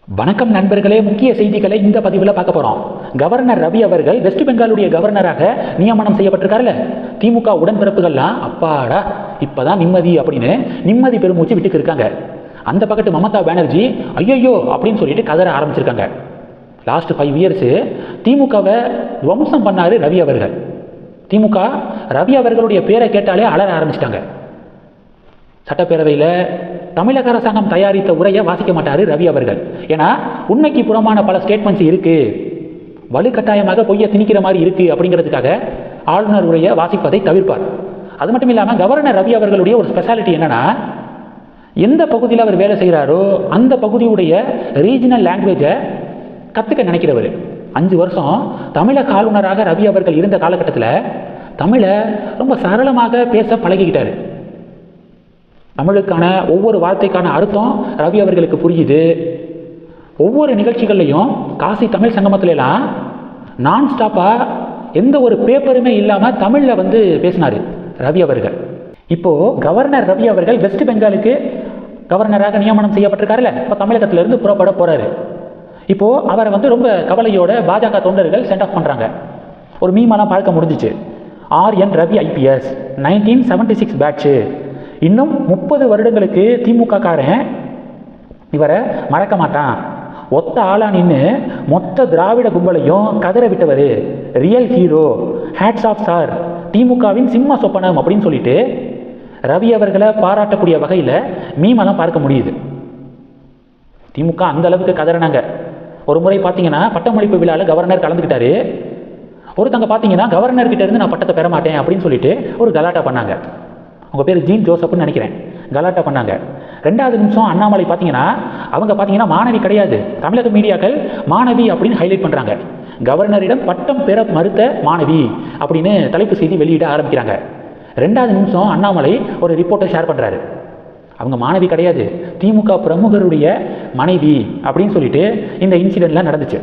வணக்கம் நண்பர்களே, முக்கிய செய்திகளை இந்த பதிவில் பார்க்க போகிறோம். கவர்னர் ரவி அவர்கள் வெஸ்ட் பெங்காலுடைய கவர்னராக நியமனம் செய்யப்பட்டிருக்காருல்ல. திமுக உடன்பிறப்புகள்லாம் அப்பாடா இப்போதான் நிம்மதி அப்படின்னு நிம்மதி பெருமூச்சு விட்டுக்கு இருக்காங்க. அந்த பக்கத்து மமதா பானர்ஜி ஐயோ அப்படின்னு சொல்லிட்டு கதற ஆரம்பிச்சிருக்காங்க. லாஸ்ட் 5 இயர்ஸ் திமுகவை துவம்சம் பண்ணாரு ரவி அவர்கள். திமுக ரவி அவர்களுடைய பேரை கேட்டாலே அலற ஆரம்பிச்சிட்டாங்க. சட்டப்பேரவையில் தமிழக அரசாங்கம் தயாரித்த உரையை வாசிக்க மாட்டார் ரவி அவர்கள். ஏன்னா உண்மைக்கு புறமான பல ஸ்டேட்மெண்ட்ஸ் இருக்கு, வலுக்கட்டாயமாக பொய்யை திணிக்கிற மாதிரி இருக்கு அப்படிங்கிறதுக்காக ஆளுநர் உரையை வாசிப்பதை தவிர்ப்பார். அது மட்டும் இல்லாமல் கவர்னர் ரவி அவர்களுடைய ஒரு ஸ்பெஷாலிட்டி என்னன்னா, எந்த பகுதியில் அவர் வேலை செய்கிறாரோ அந்த பகுதியுடைய ரீஜனல் லாங்குவேஜை கற்றுக்க நினைக்கிறவர். 5 வருஷம் தமிழக ஆளுநராக ரவி அவர்கள் இருந்த காலகட்டத்தில் தமிழை ரொம்ப சரளமாக பேச பழகிக்கிட்டார். தமிழுக்கான ஒவ்வொரு வார்த்தைக்கான அர்த்தம் ரவி அவர்களுக்கு புரியுது. ஒவ்வொரு நிகழ்ச்சிகள்லையும் காசி தமிழ் சங்கமத்திலாம் நான் ஸ்டாப்பாக எந்த ஒரு பேப்பருமே இல்லாமல் தமிழில் பேசினார் ரவி அவர்கள். இப்போது கவர்னர் ரவி அவர்கள் வெஸ்ட் பெங்காலுக்கு கவர்னராக நியமனம் செய்யப்பட்டிருக்காருல்ல. இப்போ தமிழகத்திலிருந்து புறப்பட போகிறாரு. இப்போது அவரை ரொம்ப கவலையோட பாஜக தொண்டர்கள் சென்ட் ஆஃப் பண்ணுறாங்க. ஒரு மீமெல்லாம் பார்க்க முடிஞ்சிச்சு. RN Ravi IPS 1976 batch. இன்னும் 30 வருடங்களுக்கு திமுக காரன் இவரை மறக்க மாட்டான். ஒத்த ஆளா நின்று மொத்த திராவிட கும்பலையும் கதற விட்டவர், real hero, hats off sir, திமுகவின் சிம்ம சொப்பனம் அப்படின்னு சொல்லிட்டு ரவி அவர்களை பாராட்டக்கூடிய வகையில் மீமெல்லாம் பார்க்க முடியுது. திமுக அந்த அளவுக்கு கதறினாங்க. ஒரு முறை பார்த்தீங்கன்னா பட்டமளிப்பு விழாவில் கவர்னர் கலந்துக்கிட்டாரு. ஒருத்தங்க பார்த்தீங்கன்னா கவர்னர்கிட்ட இருந்து நான் பட்டத்தை பெற மாட்டேன் அப்படின்னு சொல்லிட்டு ஒரு கலாட்டா பண்ணாங்க. அவங்க பேர் ஜீன் ஜோசப்னு நினைக்கிறேன். கலாட்டா பண்ணாங்க. 2வது நிமிஷம் அண்ணாமலை பார்த்தீங்கன்னா அவங்க பார்த்தீங்கன்னா மாணவி கிடையாது, தமிழக மீடியாக்கள் மாணவி அப்படின்னு ஹைலைட் பண்ணுறாங்க. கவர்னரிடம் பட்டம் பெற மறுத்த மாணவி அப்படின்னு தலைப்பு செய்தி வெளியிட ஆரம்பிக்கிறாங்க. 2வது நிமிஷம் அண்ணாமலை ஒரு ரிப்போர்ட்டை ஷேர் பண்ணுறாரு. அவங்க மாணவி கிடையாது, திமுக பிரமுகருடைய மனைவி அப்படின்னு சொல்லிட்டு இந்த இன்சிடென்ட்லாம் நடந்துச்சு.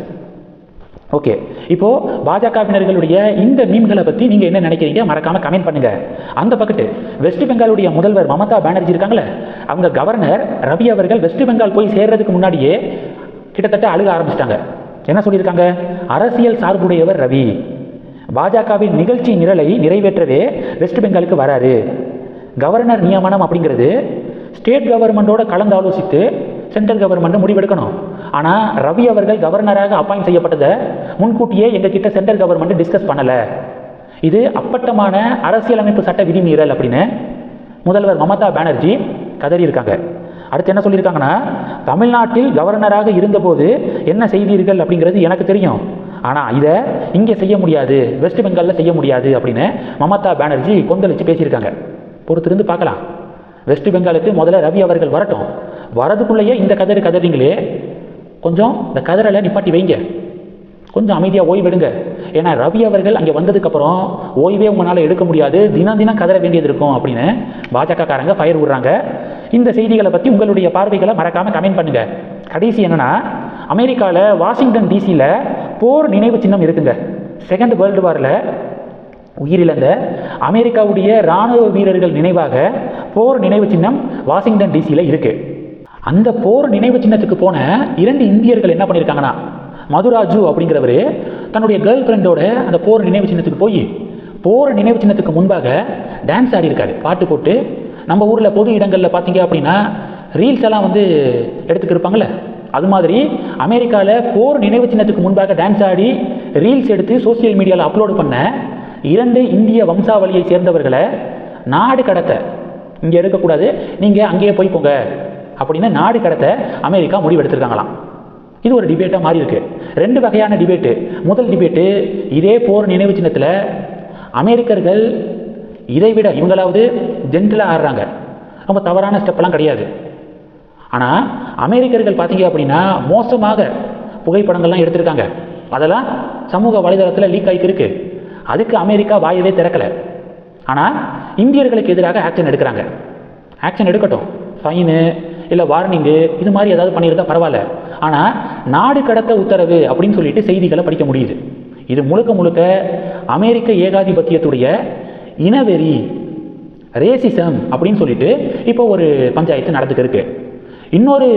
ஓகே, இப்போது பாஜகவினர்களுடைய இந்த மீம்களை பற்றி நீங்கள் என்ன நினைக்கிறீங்க? மறக்காமல் கமெண்ட் பண்ணுங்கள். அந்த பக்கத்து வெஸ்ட் பெங்காலுடைய முதல்வர் மமதா பானர்ஜி இருக்காங்களே, அவங்க கவர்னர் ரவி அவர்கள் வெஸ்ட் பெங்கால் போய் சேர்றதுக்கு முன்னாடியே கிட்டத்தட்ட அழுக ஆரம்பிச்சிட்டாங்க. என்ன சொல்லியிருக்காங்க? அரசியல் சார்புடையவர் ரவி, பாஜகவின் நிகழ்ச்சி நிரலை நிறைவேற்றவே வெஸ்ட் பெங்காலுக்கு வராரு. கவர்னர் நியமனம் அப்படிங்கிறது ஸ்டேட் கவர்மெண்ட்டோட கலந்து ஆலோசித்து சென்ட்ரல் கவர்மெண்ட் முடிவெடுக்கணும். ஆனால் ரவி அவர்கள் கவர்னராக அப்பாயிண்ட் செய்யப்பட்டதை முன்கூட்டியே எங்ககிட்ட சென்ட்ரல் கவர்மெண்ட் டிஸ்கஸ் பண்ணலை. இது அப்பட்டமான அரசியலமைப்பு சட்ட விதிமீறல் அப்படின்னு முதல்வர் மமதா பானர்ஜி கதறி இருக்காங்க. அடுத்து என்ன சொல்லியிருக்காங்கன்னா, தமிழ்நாட்டில் கவர்னராக இருந்தபோது என்ன செய்தீர்கள் அப்படிங்கிறது எனக்கு தெரியும், ஆனால் இதை இங்கே செய்ய முடியாது, வெஸ்ட் பெங்காலில் செய்ய முடியாது அப்படின்னு மமதா பானர்ஜி கொந்தளித்து பேசியிருக்காங்க. பொறுத்திருந்து பார்க்கலாம். வெஸ்ட் பெங்காலுக்கு முதல்ல ரவி அவர்கள் வரட்டும். வரதுக்குள்ளேயே இந்த கதறீங்களே, கொஞ்சம் இந்த கதறலை நிப்பாட்டி வைங்க, கொஞ்சம் அமைதியாக ஓய்வெடுங்க. ஏன்னா ரவி அவர்கள் அங்கே வந்ததுக்கப்புறம் ஓய்வே உங்களால் எடுக்க முடியாது, தினம் கதற வேண்டியது இருக்கும் அப்படின்னு பாஜக காரங்க ஃபயர் விடுறாங்க. இந்த செய்திகளை பற்றி உங்களுடைய பார்வைகளை மறக்காமல் கமெண்ட் பண்ணுங்கள். கடைசி என்னென்னா, அமெரிக்காவில் வாஷிங்டன் டிசியில் போர் நினைவு சின்னம் இருக்குங்க. 2nd வேர்ல்டு வாரில் உயிரிழந்த அமெரிக்காவுடைய இராணுவ வீரர்கள் நினைவாக போர் நினைவு சின்னம் வாஷிங்டன் டிசியில் இருக்குது. அந்த போர் நினைவு சின்னத்துக்கு போன 2 இந்தியர்கள் என்ன பண்ணியிருக்காங்கன்னா, மதுராஜு அப்படிங்கிறவர் தன்னுடைய கேர்ள் ஃப்ரெண்டோட அந்த போர் நினைவு சின்னத்துக்கு போய் போர் நினைவு சின்னத்துக்கு முன்பாக டான்ஸ் ஆடி இருக்காரு. பாட்டு போட்டு நம்ம ஊரில் பொது இடங்களில் பார்த்தீங்க அப்படின்னா ரீல்ஸ் எல்லாம் எடுத்துக்கிட்டு இருப்பாங்கள்ல, அது மாதிரி அமெரிக்காவில் போர் நினைவு சின்னத்துக்கு முன்பாக டான்ஸ் ஆடி ரீல்ஸ் எடுத்து சோசியல் மீடியாவில் அப்லோடு பண்ண 2 இந்திய வம்சாவளியை சேர்ந்தவர்களை நாடு கடத்த, இங்கே இருக்கக்கூடாது, நீங்கள் அங்கேயே போய் போங்க அப்படின்னு நாடு கடத்த அமெரிக்கா முடிவெடுத்திருக்காங்களாம். இது ஒரு டிபேட்டாக மாறி இருக்கு. 2 வகையான டிபேட்டு. முதல் டிபேட்டு, இதே போர் நினைவு சின்னத்தில் அமெரிக்கர்கள் இதை விட இவங்களாவது ஜென்டிலாக ஆடுறாங்க, ரொம்ப தவறான ஸ்டெப்பெல்லாம் கிடையாது. ஆனால் அமெரிக்கர்கள் பார்த்தீங்க அப்படின்னா மோசமாக புகைப்படங்கள்லாம் எடுத்திருக்காங்க. அதெல்லாம் சமூக வலைதளத்தில் லீக் ஆகிக்கு இருக்கு. அதுக்கு அமெரிக்கா வாயவே திறக்கலை. ஆனால் இந்தியர்களுக்கு எதிராக ஆக்ஷன் எடுக்கிறாங்க. ஆக்ஷன் எடுக்கட்டும், ஃபைனு இல்லை வார்னிங்கு இது மாதிரி ஏதாவது பண்ணியிருந்தால் பரவாயில்ல. ஆனால் நாடு கடத்த உத்தரவு அப்படின்னு சொல்லிட்டு செய்திகளை படிக்க முடியுது. இது முழுக்க அமெரிக்க ஏகாதிபத்தியத்துடைய இனவெறி, ரேசிசம் அப்படின்னு சொல்லிட்டு இப்போ ஒரு பஞ்சாயத்து நடந்துக்கு இருக்கு. இன்னொரு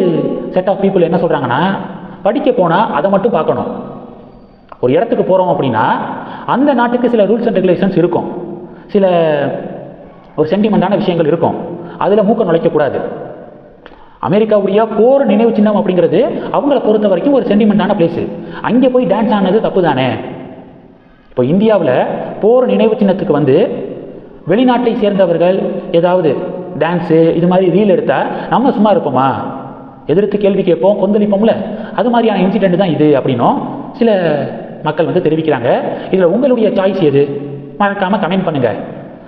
செட் ஆஃப் பீப்புள் என்ன சொல்கிறாங்கன்னா, படிக்க போனால் அதை மட்டும் பார்க்கணும். ஒரு இடத்துக்கு போகிறோம் அப்படின்னா அந்த நாட்டுக்கு சில ரூல்ஸ் அண்ட் ரெகுலேஷன்ஸ் இருக்கும், சில ஒரு சென்டிமெண்டான விஷயங்கள் இருக்கும், அதில் மூக்க நுழைக்கக்கூடாது. அமெரிக்காவுடைய போர் நினைவு சின்னம் அப்படிங்கிறது அவங்கள பொறுத்த வரைக்கும் ஒரு சென்டிமெண்டான பிளேஸு. அங்கே போய் டான்ஸ் ஆனது தப்பு தானே. இப்போ இந்தியாவில் போர் நினைவு சின்னத்துக்கு வந்து வெளிநாட்டை சேர்ந்தவர்கள் ஏதாவது டான்ஸு இது மாதிரி ரீல் எடுத்தால் நம்ம சும்மா இருப்போமா? எதிர்த்து கேள்வி கேட்போம், கொந்தளிப்போம்ல. அது மாதிரியான இன்சிடென்ட் தான் இது அப்படின்னும் சில மக்கள் வந்து தெரிவிக்கிறாங்க. இதில் உங்களுடைய சாய்ஸ் எது? மறக்காமல் கமெண்ட் பண்ணுங்கள்.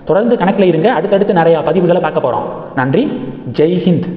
தொடர்ந்து கணக்கில் இருங்க. அடுத்தடுத்து நிறையா பதிவுகளை பார்க்க போகிறோம். நன்றி. ஜெய் ஹிந்த்.